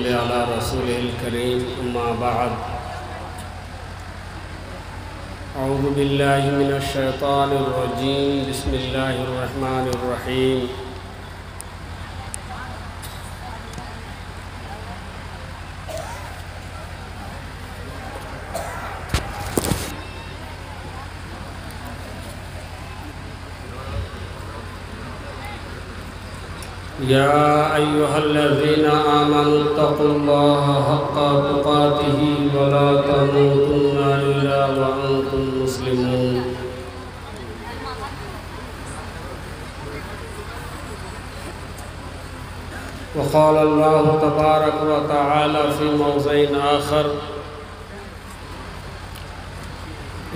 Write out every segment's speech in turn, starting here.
صل على رسوله الكريم أما بعد أعوذ بالله من الشيطان الرجيم بسم الله الرحمن الرحيم يا أيها الذين آمنوا اتقوا الله حق تقاته ولا تموتن إلا وأنتم مسلمون وقال الله تبارك وتعالى في موضع آخر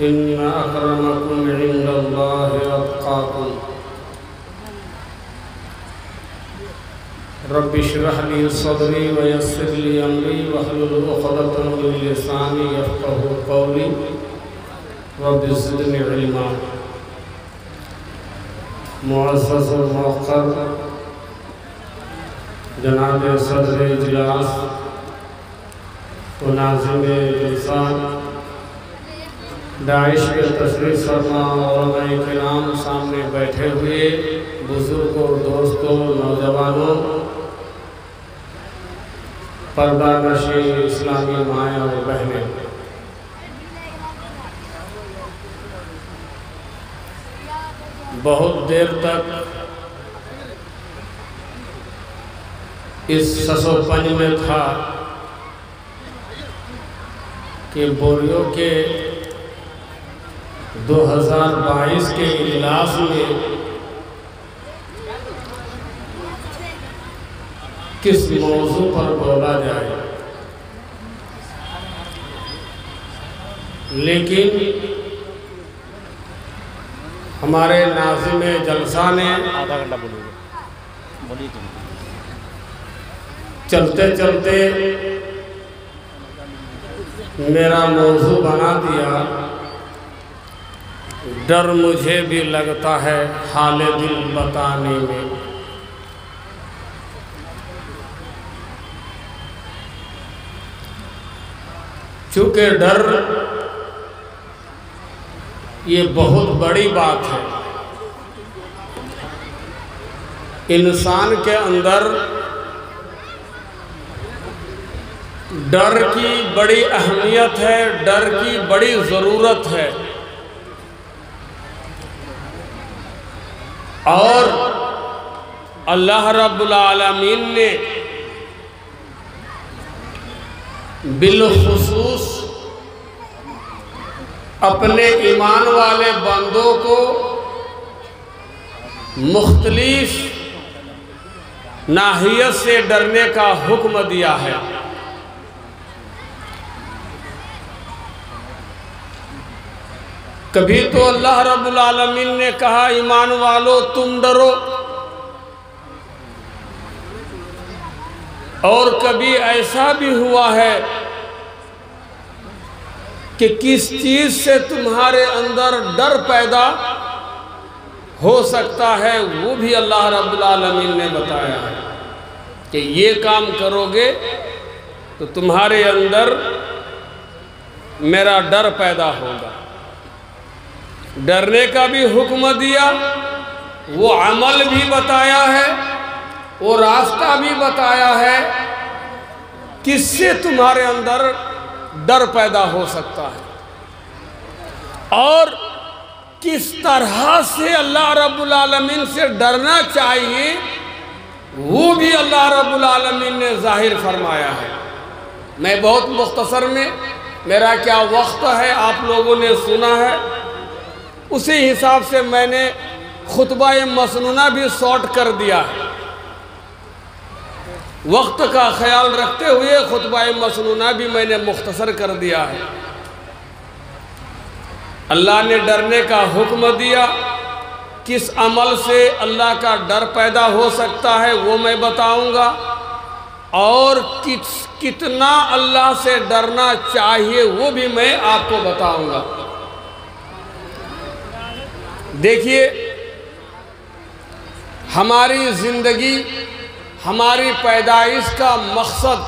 إن أكرمكم عند الله أتقاكم رب اشرح لي صدري ويسر لي امري واحلل عقدة من لساني يفقهوا قولي رب زدني علما معزز و موقر جناب صدر اجلاس و ناظم جلسہ داعش کے تشریف فرما علماء کرام سامنے بیٹھے ہوئے بزرگوں دوستوں نوجوانوں پردہ نشین اسلامی مائیں اور بہنیں بہت دیر تک اس سسو پنج میں تھا کہ بوریو کے 2022 کے اجلاس میں کس موضوع پر بولا جائے، لیکن ہمارے ناظم جلسہ نے چلتے چلتے میرا موضوع بنا دیا، ڈر مجھے بھی لگتا ہے حال دل بتانے میں۔ چونکہ ڈر یہ بہت بڑی بات ہے، انسان کے اندر ڈر کی بڑی اہمیت ہے، ڈر کی بڑی ضرورت ہے، اور اللہ رب العالمین نے بالخصوص اپنے ایمان والے بندوں کو مختلف ناحیت سے ڈرنے کا حکم دیا ہے۔ کبھی تو اللہ رب العالمین نے کہا ایمان والو تم ڈرو، اور کبھی ایسا بھی ہوا ہے کہ کس چیز سے تمہارے اندر ڈر پیدا ہو سکتا ہے وہ بھی اللہ رب العالمین نے بتایا ہے کہ یہ کام کرو گے تو تمہارے اندر میرا ڈر پیدا ہوگا۔ ڈرنے کا بھی حکم دیا، وہ عمل بھی بتایا ہے، وہ راستہ بھی بتایا ہے کس سے تمہارے اندر ڈر پیدا ہو سکتا ہے، اور کس طرح سے اللہ رب العالمین سے ڈرنا چاہیے وہ بھی اللہ رب العالمین نے ظاہر فرمایا ہے۔ میں بہت مختصر میں، میرا کیا وقت ہے آپ لوگوں نے سنا ہے، اسی حساب سے میں نے خطبہ مسنونہ بھی سارٹ کر دیا ہے، وقت کا خیال رکھتے ہوئے خطبہ مسنونہ بھی میں نے مختصر کر دیا ہے۔ اللہ نے ڈرنے کا حکم دیا، کس عمل سے اللہ کا ڈر پیدا ہو سکتا ہے وہ میں بتاؤں گا، اور کتنا اللہ سے ڈرنا چاہیے وہ بھی میں آپ کو بتاؤں گا۔ دیکھیے، ہماری زندگی، ہماری پیدائش کا مقصد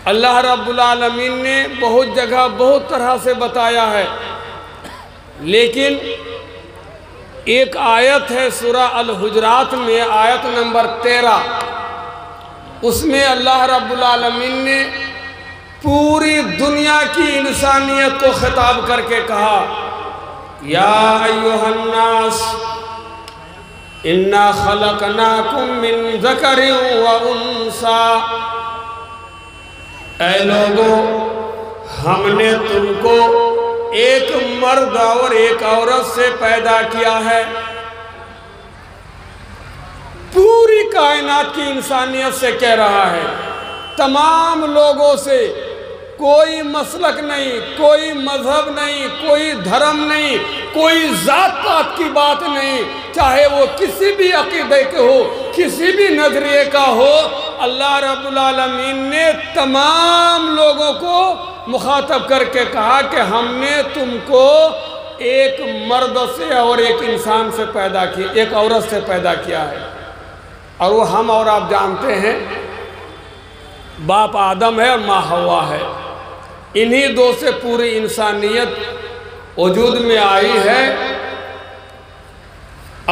اللہ رب العالمین نے بہت جگہ بہت طرح سے بتایا ہے، لیکن ایک آیت ہے سورہ الحجرات میں آیت نمبر 13، اس میں اللہ رب العالمین نے پوری دنیا کی انسانیت کو خطاب کر کے کہا، یا ایھا الناس انا خلقناکم من ذکر و انثی، اے لوگوں ہم نے تم کو ایک مرد اور ایک عورت سے پیدا کیا ہے۔ پوری کائنات کی انسانیت سے کہہ رہا ہے، تمام لوگوں سے، کوئی مسلک نہیں، کوئی مذہب نہیں، کوئی دھرم نہیں، کوئی ذات پات کی بات نہیں، چاہے وہ کسی بھی عقیدے کے ہو، کسی بھی نظریے کا ہو، اللہ رب العالمین نے تمام لوگوں کو مخاطب کر کے کہا کہ ہم نے تم کو ایک مرد سے اور ایک انسان سے پیدا کیا، ایک عورت سے پیدا کیا ہے، اور وہ ہم اور آپ جانتے ہیں باپ آدم ہے اور ماں حوا ہے، انہی دو سے پوری انسانیت وجود میں آئی ہے۔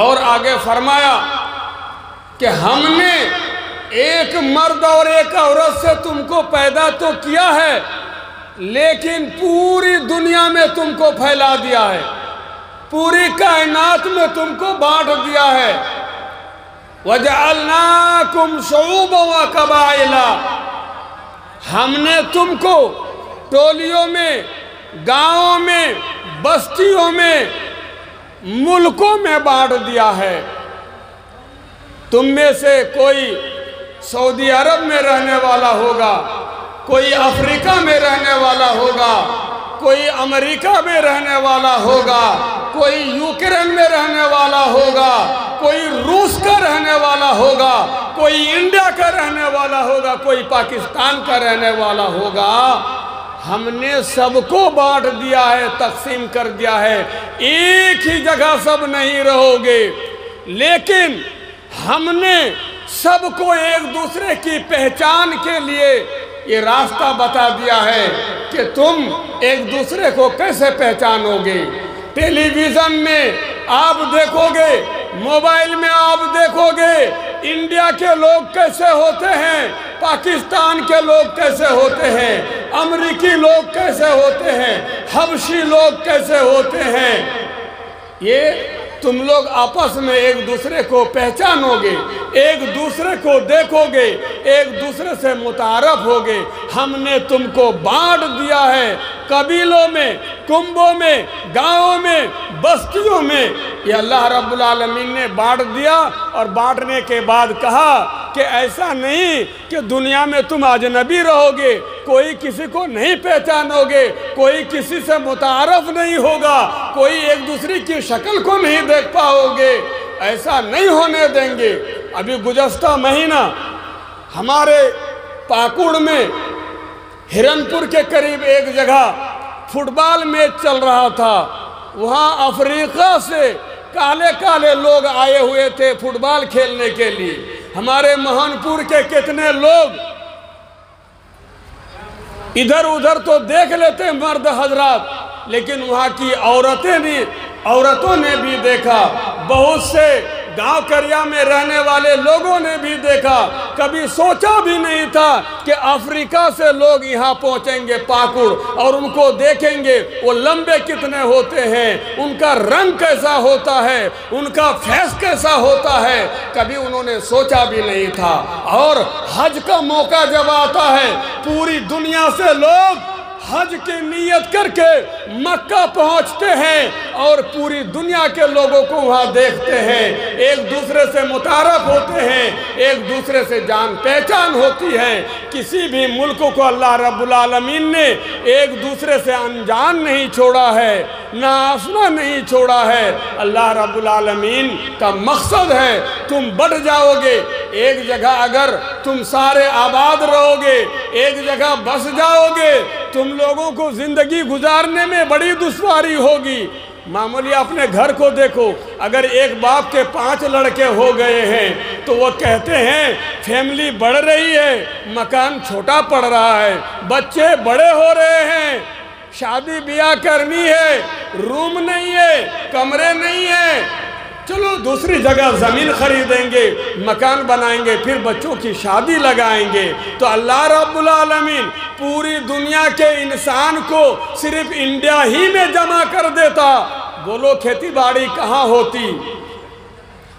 اور آگے فرمایا کہ ہم نے ایک مرد اور ایک عورت سے تم کو پیدا تو کیا ہے، لیکن پوری دنیا میں تم کو پھیلا دیا ہے، پوری کائنات میں تم کو بانٹ دیا ہے۔ وَجَعَلْنَاكُمْ شُعُوبًا وَقَبَائِلَ، ہم نے تم کو ٹولیوں میں، گاؤں میں، بستیوں میں، ملکوں میں بانٹ دیا ہے۔ تم میں سے کوئی سعودی عرب میں رہنے والا ہوگا، کوئی افریقہ میں رہنے والا ہوگا، کوئی امریکہ میں رہنے والا ہوگا، کوئی یوکرین میں رہنے والا ہوگا، کوئی روس کا رہنے والا ہوگا، کوئی انڈیا کا رہنے والا ہوگا، کوئی پاکستان کا رہنے والا ہوگا۔ ہم نے سب کو بانٹ دیا ہے، تقسیم کر دیا ہے، ایک ہی جگہ سب نہیں رہو گے، لیکن ہم نے سب کو ایک دوسرے کی پہچان کے لیے یہ راستہ بتا دیا ہے کہ تم ایک دوسرے کو کیسے پہچانو گے۔ ٹیلی ویژن میں آپ دیکھو گے، موبائل میں آپ دیکھو گے، انڈیا کے لوگ کیسے ہوتے ہیں، پاکستان کے لوگ کیسے ہوتے ہیں، امریکی لوگ کیسے ہوتے ہیں، حبشی لوگ کیسے ہوتے ہیں۔ یہ تم لوگ آپس میں ایک دوسرے کو پہچانو گے، ایک دوسرے کو دیکھو گے، ایک دوسرے سے متعارف ہوگے۔ ہم نے تم کو بانٹ دیا ہے، قبیلوں میں، کنبوں میں، گاؤں میں، بستیوں میں، یہ اللہ رب العالمین نے بانٹ دیا۔ اور بانٹنے کے بعد کہا کہ ایسا نہیں کہ دنیا میں تم اجنبی رہو گے، کوئی کسی کو نہیں پہچانو گے، کوئی کسی سے متعارف نہیں ہوگا، کوئی ایک دوسرے کی شکل کو نہیں دیکھ پاؤ گے، ایسا نہیں ہونے دیں گے۔ ابھی گزشتہ مہینہ ہمارے پاکوڑ میں ہرن پور کے قریب ایک جگہ فٹ بال میچ چل رہا تھا، وہاں افریقہ سے کالے کالے لوگ آئے ہوئے تھے فٹ بال کھیلنے کے لیے۔ ہمارے مہن پور کے کتنے لوگ ادھر ادھر تو دیکھ لیتے مرد حضرات، لیکن وہاں کی عورتوں نے بھی دیکھا، بہت سے گاؤں کریا میں رہنے والے لوگوں نے بھی دیکھا۔ کبھی سوچا بھی نہیں تھا کہ افریقہ سے لوگ یہاں پہنچیں گے پاکوڑ، اور ان کو دیکھیں گے وہ لمبے کتنے ہوتے ہیں، ان کا رنگ کیسا ہوتا ہے، ان کا فیس کیسا ہوتا ہے، کبھی انہوں نے سوچا بھی نہیں تھا۔ اور حج کا موقع جب آتا ہے، پوری دنیا سے لوگ حج کی نیت کر کے مکہ پہنچتے ہیں اور پوری دنیا کے لوگوں کو وہاں دیکھتے ہیں، ایک دوسرے سے متعارف ہوتے ہیں، ایک دوسرے سے جان پہچان ہوتی ہے۔ کسی بھی ملک کو اللہ رب العالمین نے ایک دوسرے سے انجان نہیں چھوڑا ہے، نہ آشنا نہیں چھوڑا ہے۔ اللہ رب العالمین کا مقصد ہے تم بڑھ جاؤ گے، ایک جگہ اگر تم سارے آباد رہو گے، ایک جگہ بس جاؤ گے، تم لوگوں کو زندگی گزارنے میں بڑی دشواری ہوگی، معمولی اپنے گھر کو دیکھو، اگر ایک باپ کے 5 لڑکے ہو گئے ہیں تو وہ کہتے ہیں فیملی بڑھ رہی ہے، مکان چھوٹا پڑ رہا ہے، بچے بڑے ہو رہے ہیں، شادی بیاہ کرنی ہے، روم نہیں ہے، کمرے نہیں ہیں، چلو دوسری جگہ زمین خریدیں گے، مکان بنائیں گے، پھر بچوں کی شادی لگائیں گے۔ تو اللہ رب العالمین پوری دنیا کے انسان کو صرف انڈیا ہی میں جمع کر دیتا، بولو کھیتی باڑی کہاں ہوتی،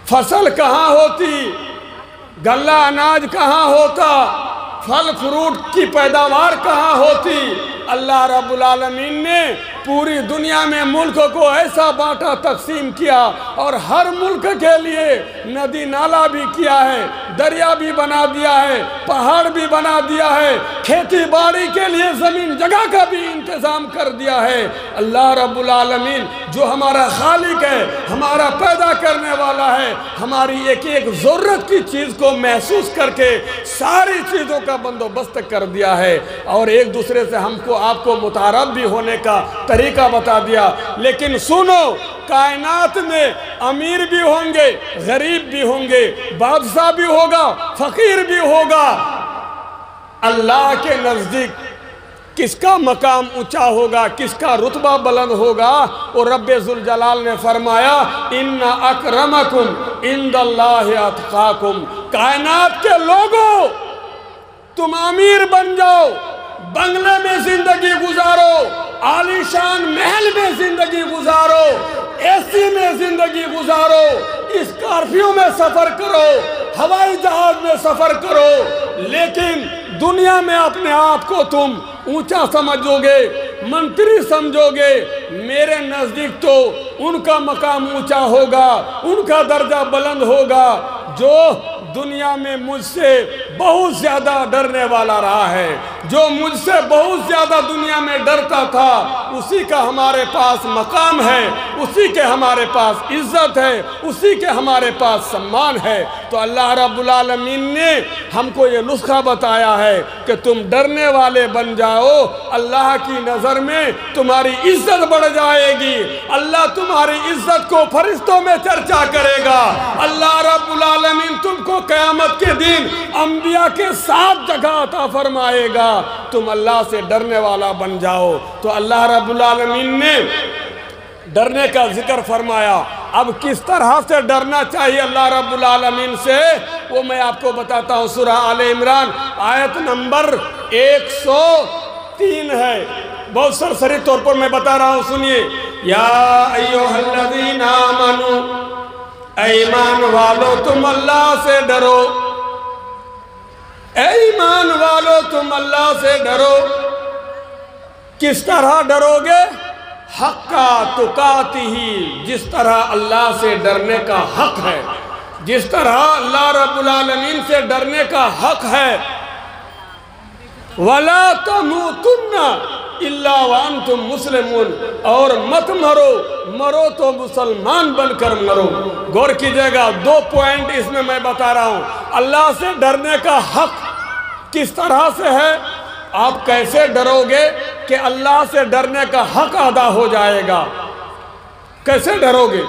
فصل کہاں ہوتی، غلہ اناج کہاں ہوتا، پھل فروٹ کی پیداوار کہاں ہوتی۔ اللہ رب العالمین نے پوری دنیا میں ملک کو ایسا بانٹا، تقسیم کیا، اور ہر ملک کے لیے ندی نالا بھی کیا ہے، دریا بھی بنا دیا ہے، پہاڑ بھی بنا دیا ہے، کھیتی باڑی کے لیے زمین جگہ کا بھی انتظام کر دیا ہے۔ اللہ رب العالمین جو ہمارا خالق ہے، ہمارا پیدا کرنے والا ہے، ہماری ایک ایک ضرورت کی چیز کو محسوس کر کے ساری چیزوں کا بندوبست کر دیا ہے، اور ایک دوسرے سے ہم کو آپ کو متعارف بھی ہونے کا طریقہ بتا دیا۔ لیکن سنو، کائنات میں امیر بھی ہوں گے، غریب بھی ہوں گے، بادشاہ بھی ہوگا، فقیر بھی ہوگا، اللہ کے نزدیک کس کا مقام اونچا ہوگا، کس کا رتبہ بلند ہوگا؟ اور رب ذوالجلال نے فرمایا ان اکرمکم عند اللہ اتقاکم۔ کائنات کے لوگوں، تم امیر بن جاؤ، بنگلے میں زندگی گزارو، عالی شان محل میں زندگی گزارو، اے سی میں زندگی گزارو، اسکارپیو میں سفر کرو، ہوائی جہاز میں سفر کرو، لیکن دنیا میں اپنے آپ کو تم اونچا سمجھو گے، منتری سمجھو گے، میرے نزدیک تو ان کا مقام اونچا ہوگا، ان کا درجہ بلند ہوگا جو دنیا میں مجھ سے بہت زیادہ ڈرنے والا رہا ہے، جو مجھ سے بہت زیادہ دنیا میں ڈرتا تھا، اسی کا ہمارے پاس مقام ہے، اسی کے ہمارے پاس عزت ہے، اسی کے ہمارے پاس سمان ہے۔ تو اللہ رب العالمین نے ہم کو یہ نسخہ بتایا ہے کہ تم ڈرنے والے بن جاؤ، اللہ کی نظر میں تمہاری عزت بڑھ جائے گی، اللہ تمہاری عزت کو فرشتوں میں چرچا کرے گا، اللہ رب العالمین تم کو قیامت کے دن انبیاء کے ساتھ جگہ عطا فرمائے گا، تم اللہ سے ڈرنے والا بن جاؤ۔ تو اللہ رب العالمین نے ڈرنے کا ذکر فرمایا، اب کس طرح سے ڈرنا چاہیے اللہ رب العالمین سے، وہ میں آپ کو بتاتا ہوں۔ سورہ آل عمران آیت نمبر 103 ہے، بہت سرسری طور پر میں بتا رہا ہوں، سنیے۔ یا ایھا الذین آمنوا، اے ایمان والو تم اللہ سے ڈرو، اے ایمان والو تم اللہ سے ڈرو۔ کس طرح ڈرو گے؟ حقا تقاتہ، جس طرح اللہ سے ڈرنے کا حق ہے، جس طرح اللہ رب العالمین سے ڈرنے کا حق ہے۔ وَلَا تَمُوتُنَّ إِلَّا وَأَنْتُمْ مُسْلِمُونَ، اور مت مرو، مرو تو مسلمان بن کر مرو۔ غور کیجئے گا، 2 پوائنٹ اس میں بتا رہا ہوں۔ اللہ سے ڈرنے کا حق کس طرح سے ہے؟ آپ کیسے ڈرو گے کہ اللہ سے ڈرنے کا حق ادا ہو جائے گا؟ کیسے ڈرو گے؟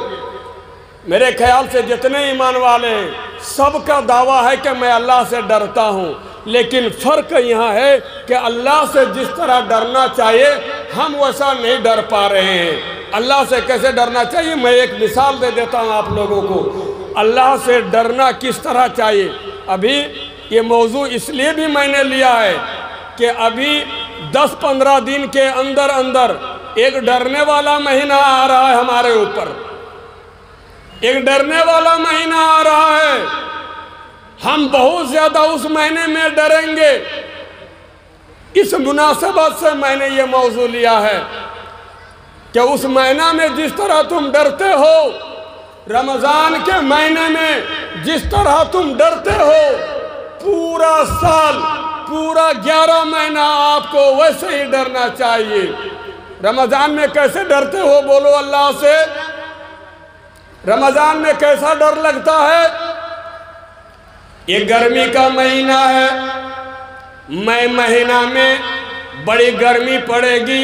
میرے خیال سے جتنے ایمان والے ہیں سب کا دعویٰ ہے کہ میں اللہ سے ڈرتا ہوں، لیکن فرق یہاں ہے کہ اللہ سے جس طرح ڈرنا چاہیے ہم ویسا نہیں ڈر پا رہے ہیں۔ اللہ سے کیسے ڈرنا چاہیے؟ میں ایک مثال دے دیتا ہوں آپ لوگوں کو، اللہ سے ڈرنا کس طرح چاہیے۔ ابھی یہ موضوع اس لیے بھی میں نے لیا ہے کہ ابھی 10-15 دن کے اندر اندر ایک ڈرنے والا مہینہ آ رہا ہے ہمارے اوپر، ایک ڈرنے والا مہینہ آ رہا ہے، ہم بہت زیادہ اس مہینے میں ڈریں گے۔ اس مناسبت سے میں نے یہ موضوع لیا ہے کہ اس مہینہ میں جس طرح تم ڈرتے ہو، رمضان کے مہینے میں جس طرح تم ڈرتے ہو، پورا سال، پورا 11 مہینہ آپ کو ویسے ہی ڈرنا چاہیے۔ رمضان میں کیسے ڈرتے ہو؟ بولو اللہ سے۔ رمضان میں کیسا ڈر لگتا ہے؟ یہ گرمی کا مہینہ ہے، مئی مہینہ میں بڑی گرمی پڑے گی،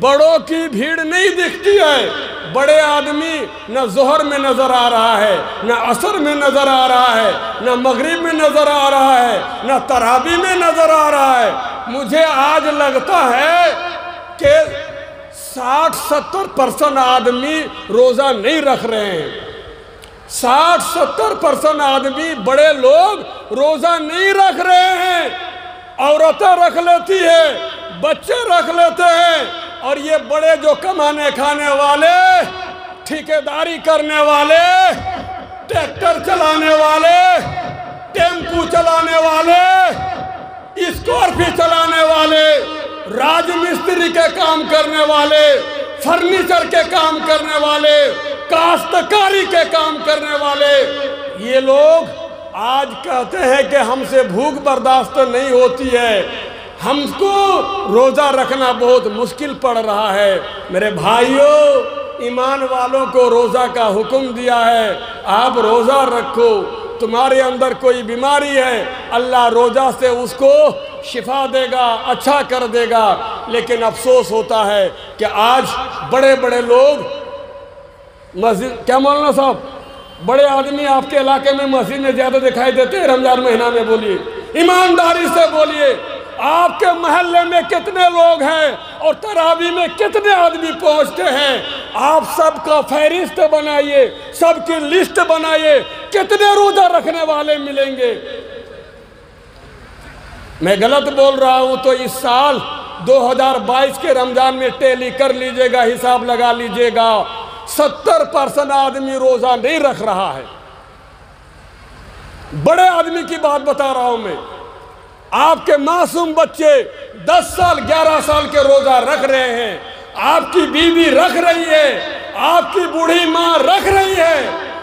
بڑوں کی بھیڑ نہیں دکھتی ہے۔ بڑے آدمی نہ ظہر میں نظر آ رہا ہے، نہ عصر میں نظر آ رہا ہے، نہ مغرب میں نظر آ رہا ہے، نہ تراویح میں نظر آ رہا ہے۔ مجھے آج لگتا ہے کہ 60-70% آدمی روزہ نہیں رکھ رہے ہیں۔ 60-70% آدمی بڑے لوگ روزہ نہیں رکھ رہے ہیں۔ عورتیں رکھ لیتی ہیں، بچے رکھ لیتے ہیں، اور یہ بڑے جو کمانے کھانے والے، ٹھیکیداری کرنے والے، ٹریکٹر چلانے والے، ٹیمپو چلانے والے، اسکارپیو چلانے والے، راج مستری کے کام کرنے والے، فرنیچر کے کام کرنے والے، کاشتکاری کے کام کرنے والے، یہ لوگ آج کہتے ہیں کہ ہم سے بھوک برداشت نہیں ہوتی ہے، ہم کو روزہ رکھنا بہت مشکل پڑ رہا ہے۔ میرے بھائیوں، ایمان والوں کو روزہ کا حکم دیا ہے، آپ روزہ رکھو۔ تمہارے اندر کوئی بیماری ہے، اللہ روزہ سے اس کو شفا دے گا، اچھا کر دے گا۔ لیکن افسوس ہوتا ہے کہ آج بڑے بڑے لوگ مسجد، کیا مولانا صاحب، بڑے آدمی آپ کے علاقے میں مسجد میں زیادہ دکھائی دیتے ہیں رمضان مہینہ میں؟ بولیے، ایمانداری سے بولیے، آپ کے محلے میں کتنے لوگ ہیں اور تراویح میں کتنے آدمی پہنچتے ہیں؟ آپ سب کا فہرست بنائیے، سب کی لسٹ بنائیے، کتنے روزہ رکھنے والے ملیں گے؟ میں غلط بول رہا ہوں تو اس سال 2022 کے رمضان میں ٹیلی کر لیجئے گا، حساب لگا لیجئے گا، 70% آدمی روزہ نہیں رکھ رہا ہے۔ بڑے آدمی کی بات بتا رہا ہوں میں۔ آپ کے معصوم بچے 10 سال 11 سال کے روزہ رکھ رہے ہیں، آپ کی بیوی رکھ رہی ہے، آپ کی بوڑھی ماں رکھ رہی ہے،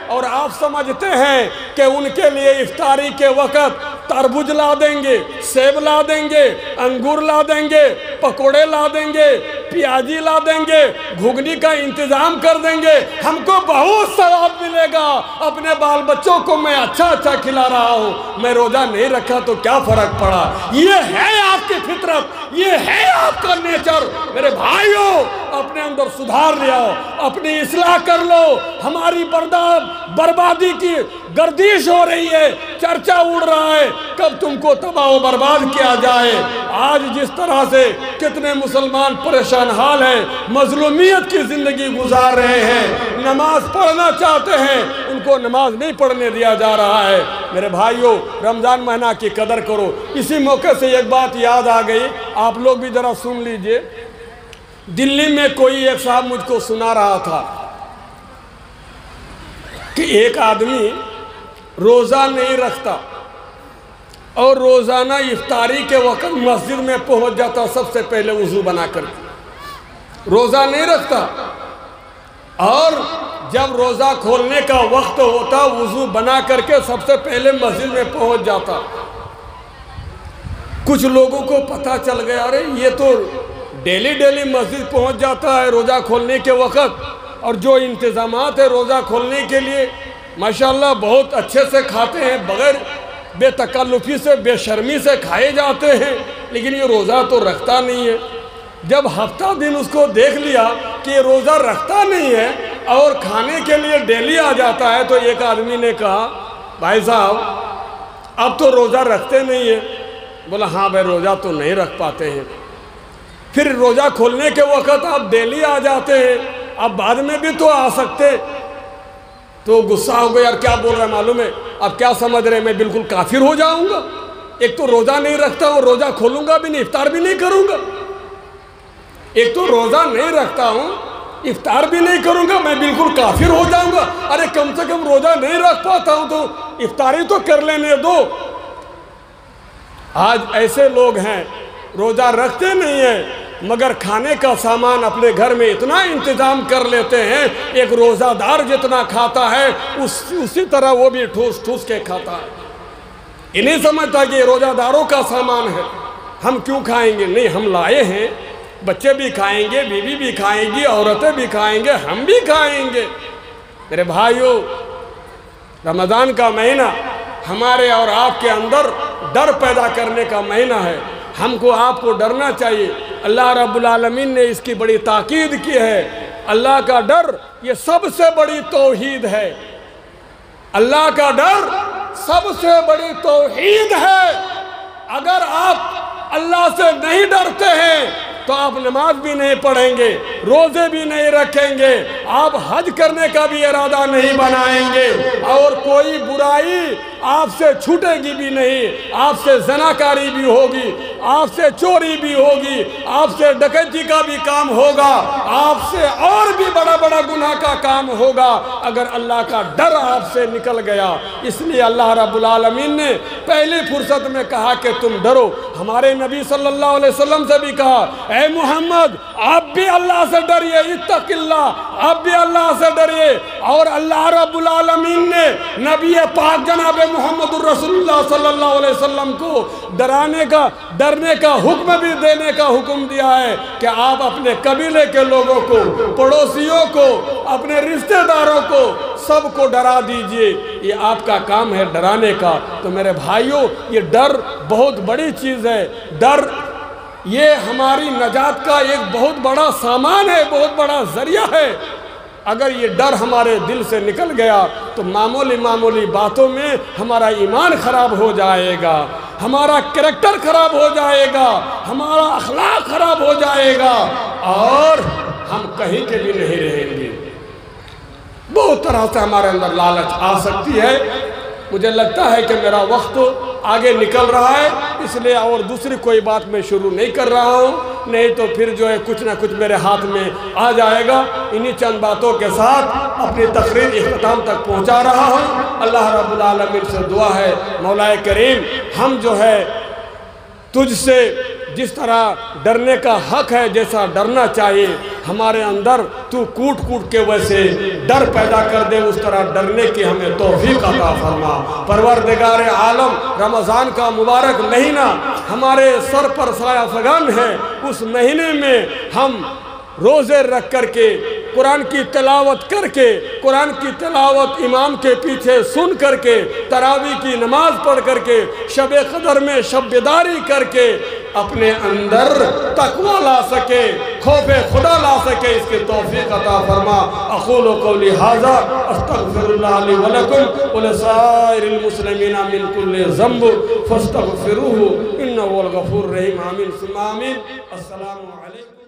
اور آپ سمجھتے ہیں کہ ان کے لیے افطاری کے وقت تربوز لا دیں گے، سیب لا دیں گے، انگور لا دیں گے، پکوڑے لا دیں گے، پیازی لا دیں گے، گھگنی کا انتظام کر دیں گے، ہم کو بہت ثواب ملے گا، اپنے بال بچوں کو میں اچھا کھلا رہا ہوں، میں روزہ نہیں رکھا تو کیا فرق پڑا؟ یہ ہے آپ کی فطرت، یہ ہے آپ کا نیچر۔ میرے بھائیوں، اپنے اندر سدھار لے آؤ، اپنی اصلاح کر لو۔ ہماری بربادی کی گردش ہو رہی ہے، چرچا اڑ رہا ہے، کب تم کو تباہ و برباد کیا جائے۔ آج جس طرح سے کتنے مسلمان پریشان حال ہیں، مظلومیت کی زندگی گزار رہے ہیں، نماز پڑھنا چاہتے ہیں، ان کو نماز نہیں پڑھنے دیا جا رہا ہے۔ میرے بھائیوں، رمضان مہینہ کی قدر کرو۔ اسی موقع سے ایک بات یاد آ گئی، آپ لوگ بھی ذرا سن لیجئے۔ دلی میں کوئی ایک صاحب مجھ کو سنا رہا تھا کہ ایک آدمی روزہ نہیں رکھتا اور روزانہ افطاری کے وقت مسجد میں پہنچ جاتا سب سے پہلے وضو بنا کر کے، روزہ نہیں رکھتا، اور جب روزہ کھولنے کا وقت ہوتا وضو بنا کر کے سب سے پہلے مسجد میں پہنچ جاتا۔ کچھ لوگوں کو پتہ چل گیا، ارے یہ تو ڈیلی مسجد پہنچ جاتا ہے روزہ کھولنے کے وقت، اور جو انتظامات ہے روزہ کھولنے کے لیے ماشاءاللہ بہت اچھے سے کھاتے ہیں، بغیر بے تکلفی سے، بے شرمی سے کھائے جاتے ہیں، لیکن یہ روزہ تو رکھتا نہیں ہے۔ جب ہفتہ دن اس کو دیکھ لیا کہ یہ روزہ رکھتا نہیں ہے اور کھانے کے لیے ڈیلی آ جاتا ہے، تو ایک آدمی نے کہا، بھائی صاحب اب تو روزہ رکھتے نہیں ہیں؟ بولا ہاں بھائی، روزہ تو نہیں رکھ پاتے ہیں۔ پھر روزہ کھولنے کے وقت آپ ڈیلی آ جاتے ہیں، اب بعد میں بھی تو آ سکتے۔ تو غصہ ہو گیا، یار کیا بول رہا ہے معلوم ہے، اب کیا سمجھ رہے میں بالکل کافر ہو جاؤں گا؟ ایک تو روزہ نہیں رکھتا ہوں، روزہ کھولوں گا بھی نہیں، افطار بھی نہیں کروں گا۔ ایک تو روزہ نہیں رکھتا ہوں، افطار بھی نہیں کروں گا، میں بالکل کافر ہو جاؤں گا۔ ارے کم سے کم روزہ نہیں رکھ پاتا ہوں تو افطاری تو کر لینے دو۔ آج ایسے لوگ ہیں روزہ رکھتے نہیں ہیں مگر کھانے کا سامان اپنے گھر میں اتنا انتظام کر لیتے ہیں، ایک روزہ دار جتنا کھاتا ہے اسی طرح وہ بھی ٹھوس ٹھوس کے کھاتا ہے۔ یہ نہیں سمجھتا کہ یہ روزہ داروں کا سامان ہے، ہم کیوں کھائیں گے؟ نہیں، ہم لائے ہیں، بچے بھی کھائیں گے، بیوی بھی کھائیں گی، عورتیں بھی کھائیں گے، ہم بھی کھائیں گے۔ میرے بھائیوں، رمضان کا مہینہ ہمارے اور آپ کے اندر ڈر پیدا کرنے کا مہینہ ہے۔ ہم کو آپ کو ڈرنا چاہیے۔ اللہ رب العالمین نے اس کی بڑی تاکید کی ہے۔ اللہ کا ڈر یہ سب سے بڑی توحید ہے۔ اللہ کا ڈر سب سے بڑی توحید ہے۔ اگر آپ اللہ سے نہیں ڈرتے ہیں تو آپ نماز بھی نہیں پڑھیں گے، روزے بھی نہیں رکھیں گے، آپ حج کرنے کا بھی ارادہ نہیں بنائیں گے، اور کوئی برائی آپ سے چھوٹے گی بھی نہیں۔ آپ سے زناکاری بھی ہوگی، آپ سے چوری بھی ہوگی، آپ سے ڈکیتی کا بھی کام ہوگا، آپ سے اور بھی بڑا بڑا گناہ کا کام ہوگا اگر اللہ کا ڈر آپ سے نکل گیا۔ اس لیے اللہ رب العالمین نے پہلی فرصت میں کہا کہ تم ڈرو۔ ہمارے نبی صلی اللہ علیہ وسلم سے بھی کہا، اے محمد آپ بھی اللہ سے ڈریے، اتق اللہ، آپ بھی اللہ سے ڈریے۔ اور اللہ رب العالمین نے نبی پاک جناب محمد الرسول اللہ صلی اللہ علیہ وسلم کو ڈرنے کا حکم بھی دینے کا حکم دیا ہے کہ آپ اپنے قبیلے کے لوگوں کو، پڑوسیوں کو، اپنے رشتہ داروں کو سب کو ڈرا دیجئے۔ یہ آپ کا کام ہے ڈرانے کا۔ تو میرے بھائیوں، یہ ڈر بہت بڑی چیز ہے۔ ڈر یہ ہماری نجات کا ایک بہت بڑا سامان ہے، بہت بڑا ذریعہ ہے۔ اگر یہ ڈر ہمارے دل سے نکل گیا تو معمولی باتوں میں ہمارا ایمان خراب ہو جائے گا، ہمارا کریکٹر خراب ہو جائے گا، ہمارا اخلاق خراب ہو جائے گا، اور ہم کہیں کے بھی نہیں رہیں گے۔ بہت طرح سے ہمارے اندر لالچ آ سکتی ہے۔ مجھے لگتا ہے کہ میرا وقت آگے نکل رہا ہے، اس لیے اور دوسری کوئی بات میں شروع نہیں کر رہا ہوں، نہیں تو پھر جو ہے کچھ نہ کچھ میرے ہاتھ میں آ جائے گا۔ انہی چند باتوں کے ساتھ اپنی تقریر اختتام تک پہنچا رہا ہوں۔ اللہ رب العالمین سے دعا ہے، مولا کریم ہم جو ہے تجھ سے جس طرح ڈرنے کا حق ہے، جیسا ڈرنا چاہیے، ہمارے اندر تو کوٹ کے ویسے ڈر پیدا کر دے، اس طرح ڈرنے کی ہمیں توفیق عطا فرما۔ پروردگار عالم، رمضان کا مبارک مہینہ ہمارے سر پر سایہ فگن ہے۔ اس مہینے میں ہم روزے رکھ کر کے، قرآن کی تلاوت کر کے، قرآن کی تلاوت امام کے پیچھے سن کر کے، تراویح کی نماز پڑھ کر کے، شب قدر میں شب بیداری کر کے اپنے اندر تقوی لا سکے، خوف خدا لا سکے، اس کی توفیق عطا فرما۔ اقول قولی ھذا استغفر اللہ لی ولکم ولسائر المسلمین من کل ذنب فاستغفروہ انہ هو الغفور الرحیم۔ آمین ثم آمین۔ السلام علیکم۔